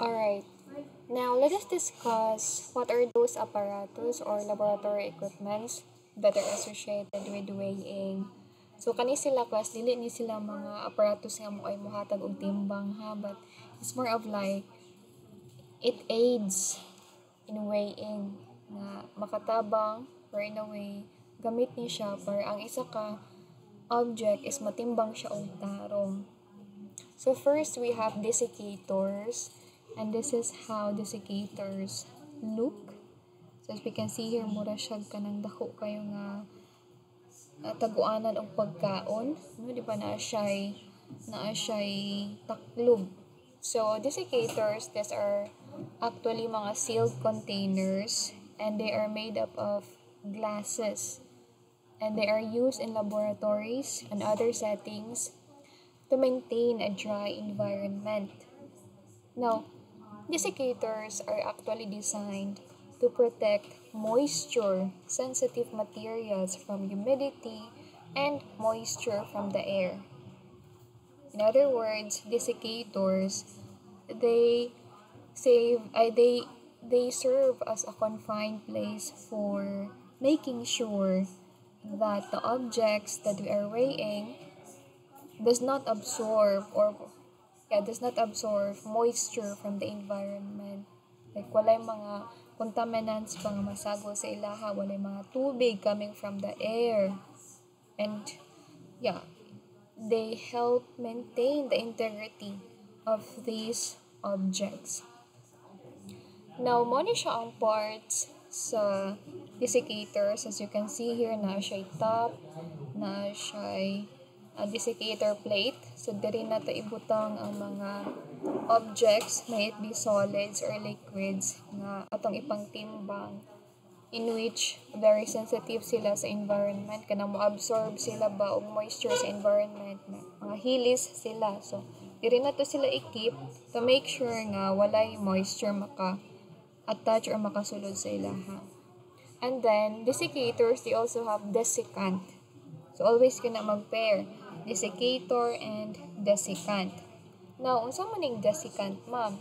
Alright, now let us discuss what are those apparatus or laboratory equipments that are associated with weighing. So, kani sila class, dili ni sila mga apparatus nga mo ay muhatag og timbang ha, but it's more of like, it aids in weighing na makatabang or in a way, gamit ni siya para ang isa ka object is matimbang siya og tarong. So first, we have desiccators, and this is how desiccators look. So as we can see here, mura siya kanang dako kayo nga taguanan og pagkaon, no? Di ba naa siya'y taklob. So desiccators, these are actually mga sealed containers, and they are made up of glasses, and they are used in laboratories and other settings to maintain a dry environment. Now, desiccators are actually designed to protect moisture-sensitive materials from humidity and moisture from the air. In other words, desiccators, they they serve as a confined place for making sure that the objects that we are weighing does not absorb moisture from the environment. Like walay mga contaminants pa nga masagol sa ilaha, walay mga tubig coming from the air. And yeah, they help maintain the integrity of these objects. Now, mo ni siya ang parts sa desiccators. As you can see here, na siya top, na siya desiccator plate. So, diri na ta ibutang ang mga objects, may it be solids or liquids, na atong ipangtimbang, in which very sensitive sila sa environment. Kanang mo-absorb sila ba og moisture sa environment, na mga hilis sila. So, diri na to sila i-keep to make sure nga walay moisture maka-attach or makasulod sa ilaha. And then, desiccators, they also have desiccant. So, always ka na mag-pair desiccator and desiccant. Now, unsa man ning desiccant, ma'am?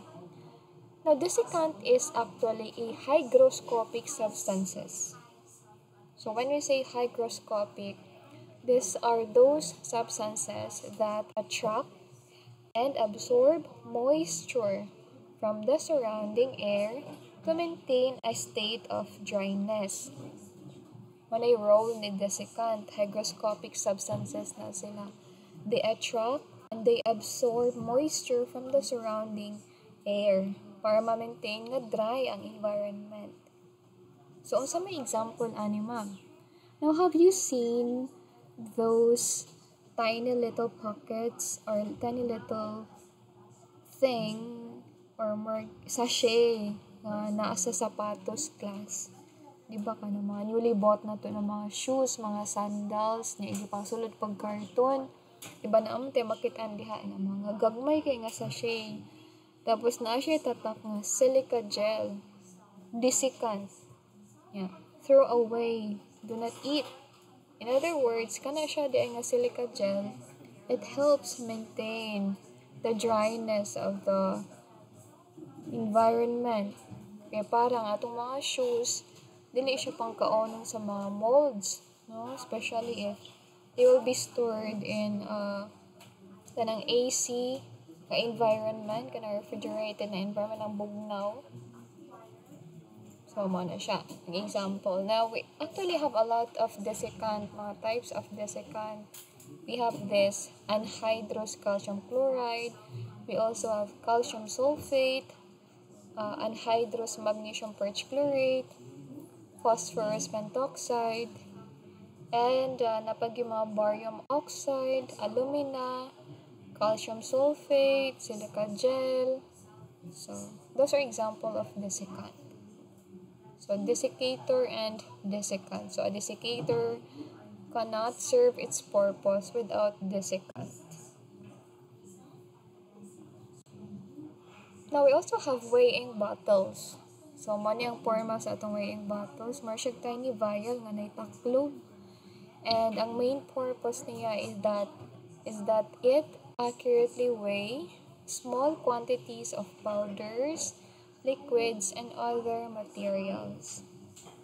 Now, desiccant is actually a hygroscopic substances. So, when we say hygroscopic, these are those substances that attract and absorb moisture from the surrounding air to maintain a state of dryness. When I role ni desiccant, hygroscopic substances na sila. They attract and they absorb moisture from the surrounding air para ma-maintain nga dry ang environment. So, unsa may example ani ma'am? Now, have you seen those tiny little pockets or tiny little thing or more sachet na naa sa sapatos class? Di ba ka na mga newly bought na to ng mga shoes, mga sandals, niya hindi pang sulod pag karton. Iba na amte makitaan diha na mga gagmay kay nga sachet. Tapos na siya tatak nga silica gel, desiccant. Yeah. Throw away, do not eat. In other words, kana siya di nga silica gel, it helps maintain the dryness of the environment. Kaya parang atong mga shoes, dili siya pang kaonon sa mga molds, no? Especially if they will be stored in kanang AC ka environment, kanang refrigerated na environment ng bugnaw. So, mo na siya. An example. Now, we actually have a lot of desiccant, mga types of desiccant. We have this anhydrous calcium chloride. We also have calcium sulfate, anhydrous magnesium perchlorate, phosphorus pentoxide, and napag yung mga barium oxide, alumina, calcium sulfate, silica gel. So, those are example of desiccant. So, desiccator and desiccant. So, a desiccator cannot serve its purpose without desiccant. Now, we also have weighing bottles. So, mani ang forma sa atong weighing bottles. Marsig tiny vial nga naitaklob. And ang main purpose niya is that it accurately weigh small quantities of powders, liquids, and other materials.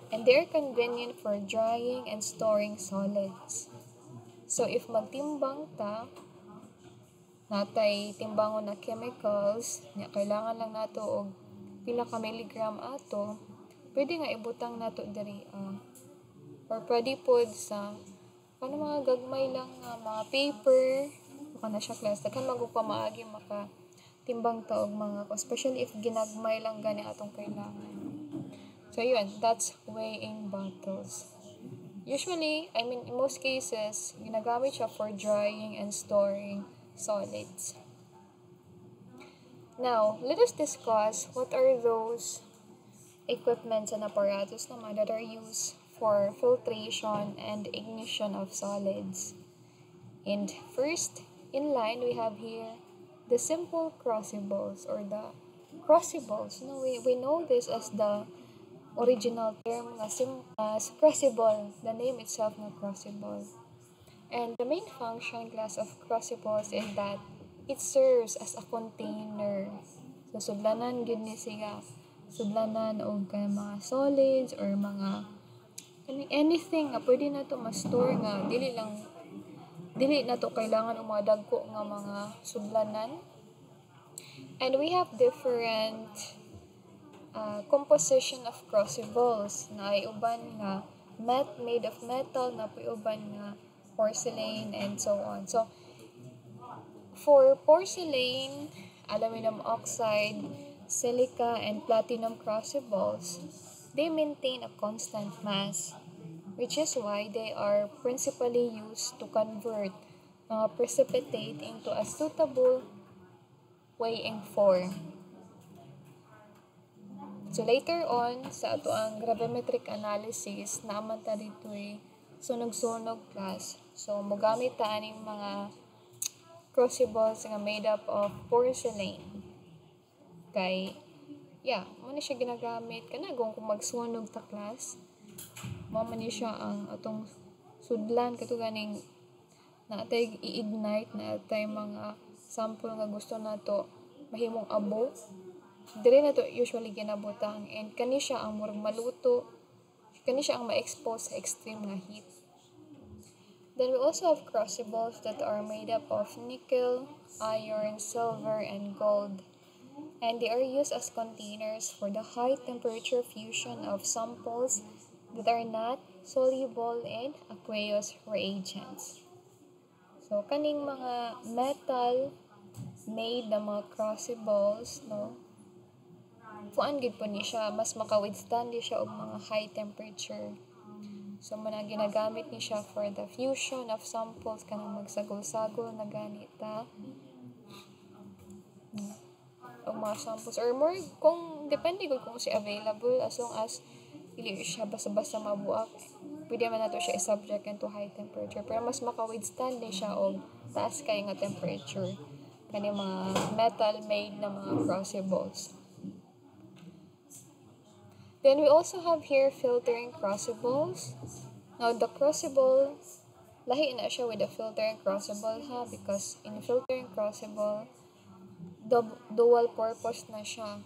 And they're convenient for drying and storing solids. So if magtimbang ta, natay timbangon na chemicals, nya kailangan lang nato og pila ka milligram ato, pwede nga ibutang nato diri or pwede pod sa mga gagmay lang nga mga paper, maka na siya class, daghan magupamaagi maka timbang ta og mga, especially if ginagmay lang gani atong kailangan. So yun, that's weighing bottles. Usually, in most cases, ginagamit siya for drying and storing solids. Now, let us discuss what are those equipments and apparatus naman that are used for filtration and ignition of solids. And first, in line, we have here the simple crucibles or the crucibles. We know this as the original term as crucible, the name itself na crucible. And the main function class of crucibles is that it serves as a container. So sudlanan gid ni siya. Sudlanan og kay mga solids or mga anything nga pwede na to ma-store nga dili na to kailangan og mga dagko nga mga sudlanan. And we have different composition of crucibles na ay uban nga made of metal, na uban nga porcelain, and so on. So for porcelain, aluminum oxide, silica, and platinum crucibles, they maintain a constant mass, which is why they are principally used to convert precipitate into a suitable weighing form. So later on, sa ato ang gravimetric analysis, naaman ta dito sunog-sunog class. So mogamit ta aning mga crucibles nga made up of porcelain. Kay, muna siya ginagamit kana kung magsunog ta class. Mama ni siya ang atong sudlan kato ganing natay i-ignite na atay mga sample nga gusto nato mahimong abo. Dili na to usually ginabutang, and kani siya ang murag maluto, kani siya ang ma-expose sa extreme nga heat. Then we also have crucibles that are made up of nickel, iron, silver, and gold. And they are used as containers for the high temperature fusion of samples that are not soluble in aqueous reagents. So kaning mga metal made na mga crucibles, kuan gid po ni siya, mas maka-withstand di siya og mga high temperature. So muna ginagamit ni siya for the fusion of samples kanang magsagol-sagol na ganita. Og mga samples or more kung depende gud kung si available, as long as dili siya basta-basta mabuak, pwede man nato siya i-subject into high temperature, pero mas maka-withstand di siya og taas kay nga temperature kani mga metal made na mga crucibles. Then we also have here filtering crucibles. Now the crucible, lahi na siya with the filtering crucible because in filtering crucible, dual purpose na siya.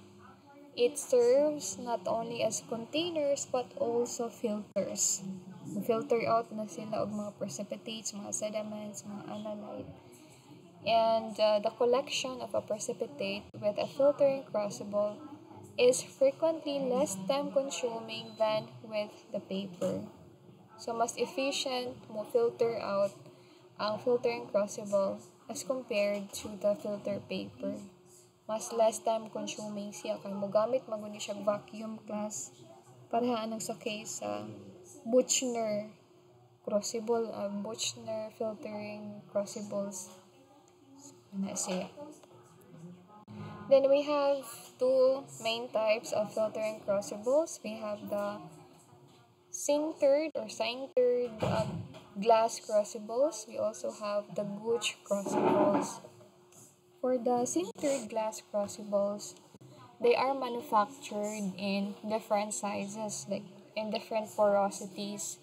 It serves not only as containers but also filters. Filter out na sila og mga precipitates, mga sediments, mga analyte. And the collection of a precipitate with a filtering crucible is frequently less time-consuming than with the paper. So, mas efficient mo filter out ang filtering crucible as compared to the filter paper. Mas less time-consuming siya kay mogamit maguni siya vacuum class parhaan ang sa case sa Buchner crucible, Buchner filtering crucibles. Na siya. Then we have two main types of filtering crucibles. We have the sintered glass crucibles. We also have the Gooch crucibles. For the sintered glass crucibles, they are manufactured in different sizes, like in different porosities.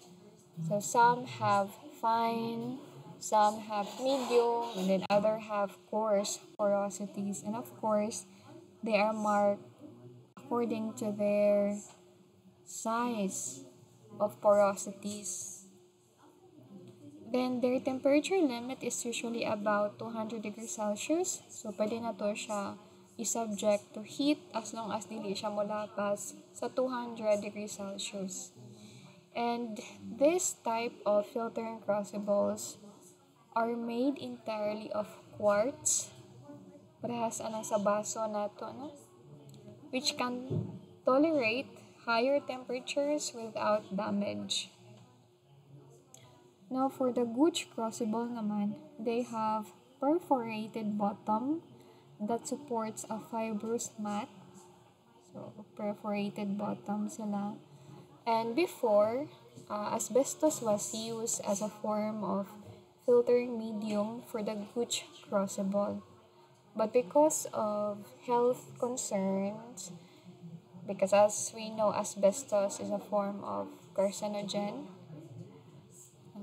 So some have fine, Some have medium, and then other have coarse porosities. And of course, they are marked according to their size of porosities. Then their temperature limit is usually about 200 degrees Celsius. So pwede na to siya i-subject to heat as long as dili siya molapas sa 200 degrees Celsius. And this type of filtering crucibles are made entirely of quartz. Parehas anang sa baso nato, no? Which can tolerate higher temperatures without damage. Now, for the Gooch crucible naman, they have perforated bottom that supports a fibrous mat. So, perforated bottom sila. And before, asbestos was used as a form of filtering medium for the Gooch crucible. But because of health concerns, because as we know, asbestos is a form of carcinogen,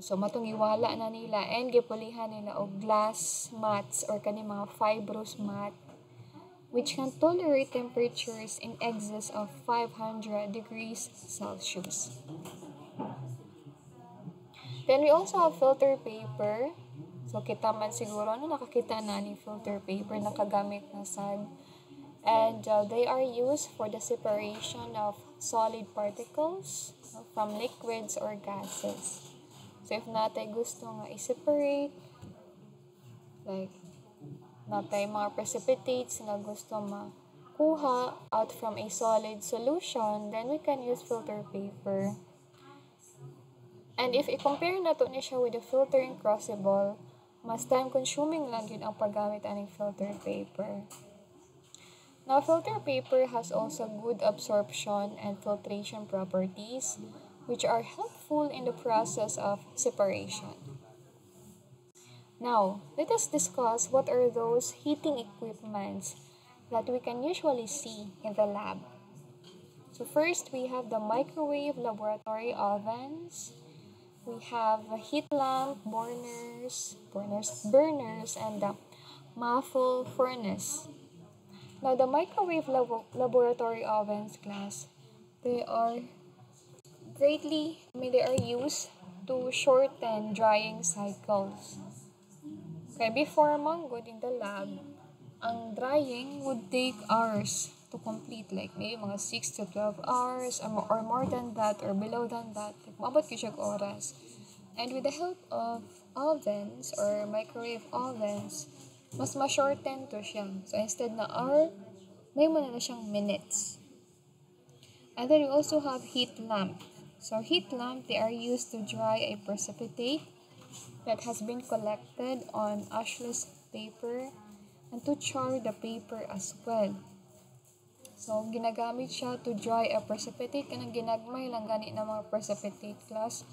so matungiwala na nila and gipulihan nila og glass mats or kani mga fibrous mat which can tolerate temperatures in excess of 500 degrees Celsius. Then we also have filter paper. So kita man siguro no nakakita na ni filter paper nakagamit na sad. And they are used for the separation of solid particles from liquids or gases. So if natay gusto nga i-separate, like natay mga precipitates nga gusto makuha out from a solid solution, then we can use filter paper. And if i-compare nato ni siya with the filtering crucible, mas time-consuming lang yun ang paggamit aning filter paper. Now, filter paper has also good absorption and filtration properties, which are helpful in the process of separation. Now, let us discuss what are those heating equipments that we can usually see in the lab. So first, we have the microwave laboratory ovens. We have the heat lamp, burners, and the muffle furnace. Now, the microwave laboratory ovens class, they are used to shorten drying cycles. Okay, before manggod in the lab, ang drying would take hours to complete, like maybe mga 6 to 12 hours or more than that or below than that. Maabot ko siya oras. And with the help of ovens or microwave ovens, mas ma-shorten to siya. So instead na hour, may na siyang minutes. And then we also have heat lamp. So heat lamp, they are used to dry a precipitate that has been collected on ashless paper and to char the paper as well. So ginagamit siya to dry a precipitate, kanang ginagmay lang gani na mga precipitate class.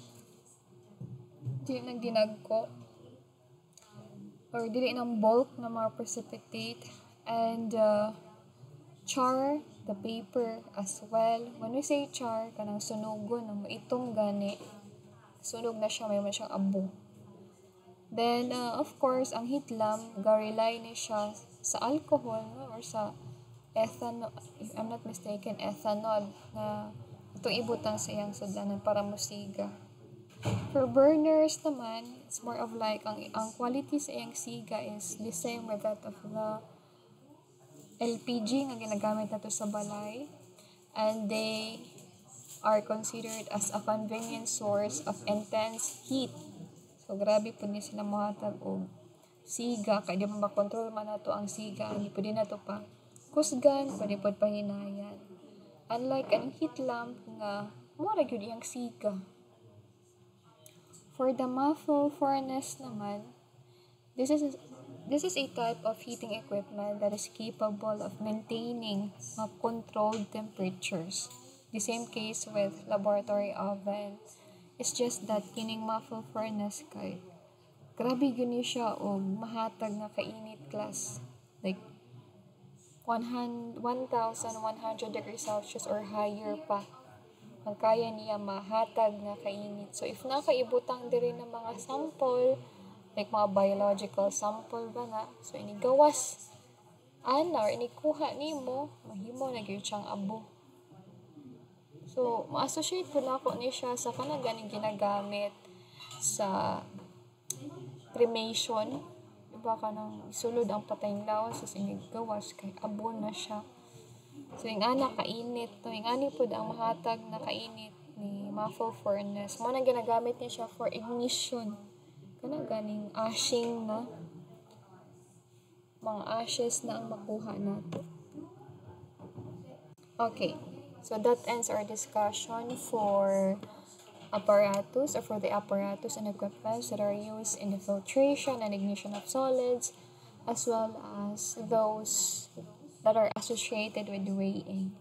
Dili nang dinagko or dili ng bulk na mga precipitate and char the paper as well. When we say char, kanang sunugon, ang maitong gani, sunog na siya, may siyang abo. Then, of course, ang heat lamp, ga-rely ni siya sa alcohol, no? Or sa ethanol, if I'm not mistaken, ethanol, na itong ibutang sa iyang sudanan para musiga. For burners naman, it's more of like, ang quality sa iyang siga is the same with that of the LPG nga ginagamit nato sa balay. And they are considered as a convenient source of intense heat. So, grabe po niya sila mahatag o siga. Kaya di mo makontrol man nato ang siga. Hindi po din nato pa kusgan, pwede po pahinayan. Unlike ang heat lamp nga, mura yun yung siga. For the muffle furnace naman, this is a type of heating equipment that is capable of maintaining controlled temperatures. The same case with laboratory oven. It's just that kining muffle furnace kay grabe gani siya og mahatag nga kainit class. Like 1,100 degrees Celsius or higher pa. Ang kaya niya mahatag nga kainit. So if nakaibutang diri ng mga sample like mga biological sample ba na. So, inigawas ana or inikuha nimo, mahimo na gyud siyang abo. So, ma-associate po na ako ni siya sa kanang ganing ginagamit sa cremation. Diba ka nang isulod ang patayng lawas sa sinigawas kay abo na siya. So, yung ana kainit. No? Yung ani po ang mahatag na kainit ni muffle furnace. Mo na ginagamit niya siya for ignition. Kanang ganing ashing na. Mga ashes na ang makuha nato. Okay. So, that ends our discussion for apparatus or for the apparatus and equipments that are used in the filtration and ignition of solids, as well as those that are associated with weighing.